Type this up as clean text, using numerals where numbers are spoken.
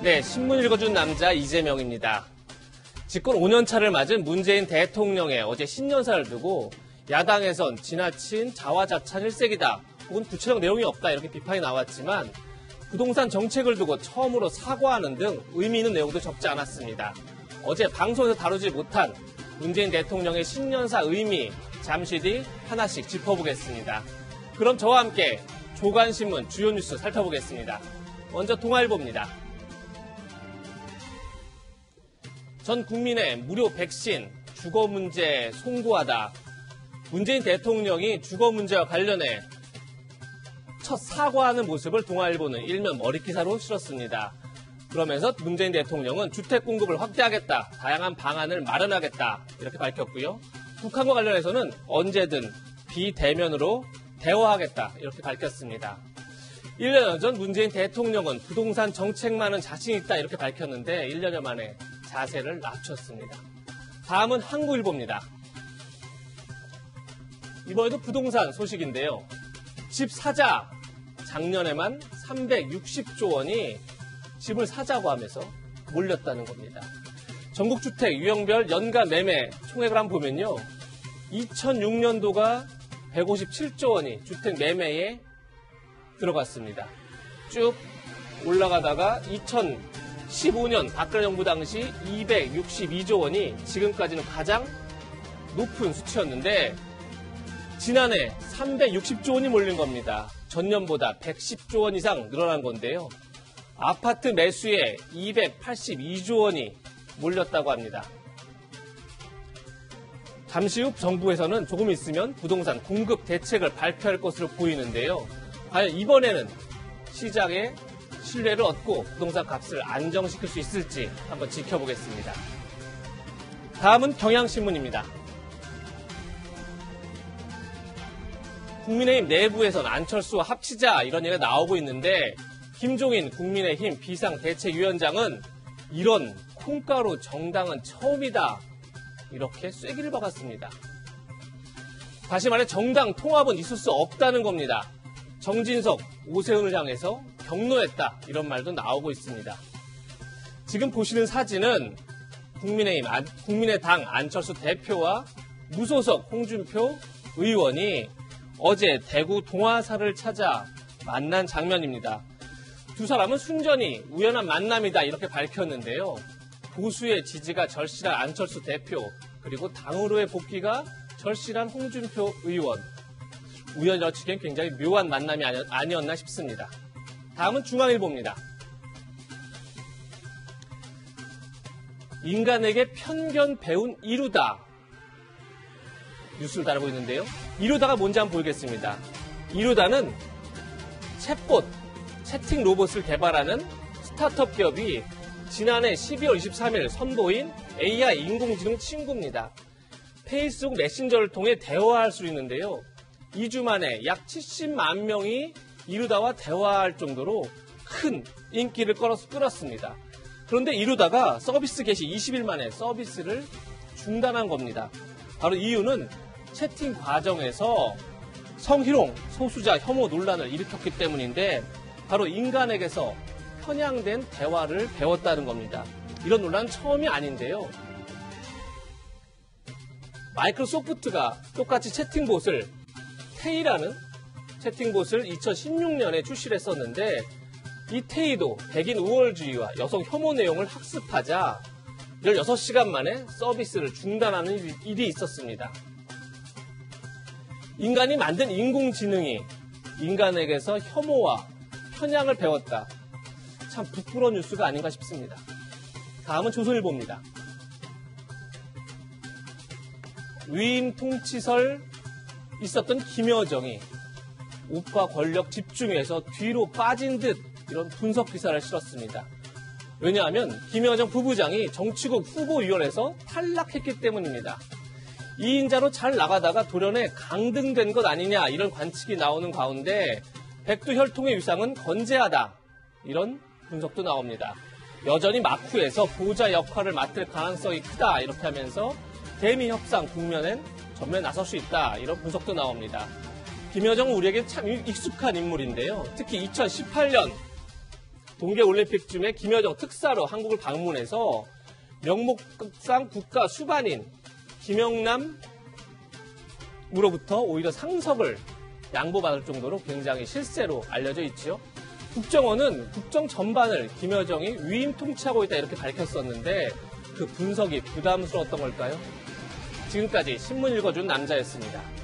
네, 신문 읽어준 남자 이재명입니다. 집권 5년차를 맞은 문재인 대통령의 어제 신년사를 두고 야당에선 지나친 자화자찬 일색이다 혹은 구체적 내용이 없다 이렇게 비판이 나왔지만 부동산 정책을 두고 처음으로 사과하는 등 의미 있는 내용도 적지 않았습니다. 어제 방송에서 다루지 못한 문재인 대통령의 신년사 의미 잠시 뒤 하나씩 짚어보겠습니다. 그럼 저와 함께 조간신문 주요 뉴스 살펴보겠습니다. 먼저 동아일보입니다. 전 국민의 무료 백신, 주거 문제 송구하다. 문재인 대통령이 주거 문제와 관련해 첫 사과하는 모습을 동아일보는 일면 머릿기사로 실었습니다. 그러면서 문재인 대통령은 주택 공급을 확대하겠다, 다양한 방안을 마련하겠다 이렇게 밝혔고요. 북한과 관련해서는 언제든 비대면으로 대화하겠다 이렇게 밝혔습니다. 1년 전 문재인 대통령은 부동산 정책만은 자신 있다 이렇게 밝혔는데 1년여 만에 자세를 낮췄습니다. 다음은 한국일보입니다. 이번에도 부동산 소식인데요. 집 사자, 작년에만 360조 원이 집을 사자고 하면서 몰렸다는 겁니다. 전국주택 유형별 연간 매매 총액을 한번 보면요. 2006년도가 157조 원이 주택 매매에 들어갔습니다. 쭉 올라가다가 2015년 박근혜 정부 당시 262조 원이 지금까지는 가장 높은 수치였는데 지난해 360조 원이 몰린 겁니다. 전년보다 110조 원 이상 늘어난 건데요. 아파트 매수에 282조 원이 몰렸다고 합니다. 잠시 후 정부에서는 조금 있으면 부동산 공급 대책을 발표할 것으로 보이는데요. 과연 이번에는 시장의 신뢰를 얻고 부동산 값을 안정시킬 수 있을지 한번 지켜보겠습니다. 다음은 경향신문입니다. 국민의힘 내부에서는 안철수와 합치자 이런 얘기가 나오고 있는데 김종인 국민의힘 비상대책위원장은 이런 콩가루 정당은 처음이다 이렇게 쐐기를 박았습니다. 다시 말해 정당 통합은 있을 수 없다는 겁니다. 정진석, 오세훈을 향해서 경로했다 이런 말도 나오고 있습니다. 지금 보시는 사진은 국민의당 안철수 대표와 무소속 홍준표 의원이 어제 대구 동화사를 찾아 만난 장면입니다. 두 사람은 순전히 우연한 만남이다 이렇게 밝혔는데요. 보수의 지지가 절실한 안철수 대표 그리고 당으로의 복귀가 절실한 홍준표 의원. 우연이라고 치기엔 굉장히 묘한 만남이 아니었나 싶습니다. 다음은 중앙일보입니다. 인간에게 편견 배운 이루다 뉴스를 다루고 있는데요. 이루다가 뭔지 한번 보겠습니다. 이루다는 챗봇, 채팅 로봇을 개발하는 스타트업 기업이 지난해 12월 23일 선보인 AI 인공지능 친구입니다. 페이스북 메신저를 통해 대화할 수 있는데요. 2주 만에 약 70만 명이 이루다와 대화할 정도로 큰 인기를 끌었습니다. 그런데 이루다가 서비스 개시 20일 만에 서비스를 중단한 겁니다. 바로 이유는 채팅 과정에서 성희롱, 소수자 혐오 논란을 일으켰기 때문인데 바로 인간에게서 편향된 대화를 배웠다는 겁니다. 이런 논란은 처음이 아닌데요. 마이크로소프트가 똑같이 채팅봇을 테이라는 채팅봇을 2016년에 출시를 했었는데 이 테이도 백인 우월주의와 여성 혐오 내용을 학습하자 16시간 만에 서비스를 중단하는 일이 있었습니다. 인간이 만든 인공지능이 인간에게서 혐오와 편향을 배웠다. 참 부끄러운 뉴스가 아닌가 싶습니다. 다음은 조선일보입니다. 위임 통치설 있었던 김여정이 옷과 권력 집중에서 뒤로 빠진 듯 이런 분석 기사를 실었습니다. 왜냐하면 김여정 부부장이 정치국 후보위원회에서 탈락했기 때문입니다. 2인자로 잘 나가다가 돌연에 강등된 것 아니냐 이런 관측이 나오는 가운데 백두혈통의 위상은 건재하다 이런 분석도 나옵니다. 여전히 막후에서 보좌 역할을 맡을 가능성이 크다 이렇게 하면서 대미 협상 국면엔 전면에 나설 수 있다 이런 분석도 나옵니다. 김여정은 우리에게 참 익숙한 인물인데요. 특히 2018년 동계올림픽쯤에 김여정 특사로 한국을 방문해서 명목상 국가 수반인 김영남으로부터 오히려 상석을 양보받을 정도로 굉장히 실세로 알려져 있죠. 국정원은 국정 전반을 김여정이 위임 통치하고 있다 이렇게 밝혔었는데 그 분석이 부담스러웠던 걸까요? 지금까지 신문 읽어준 남자였습니다.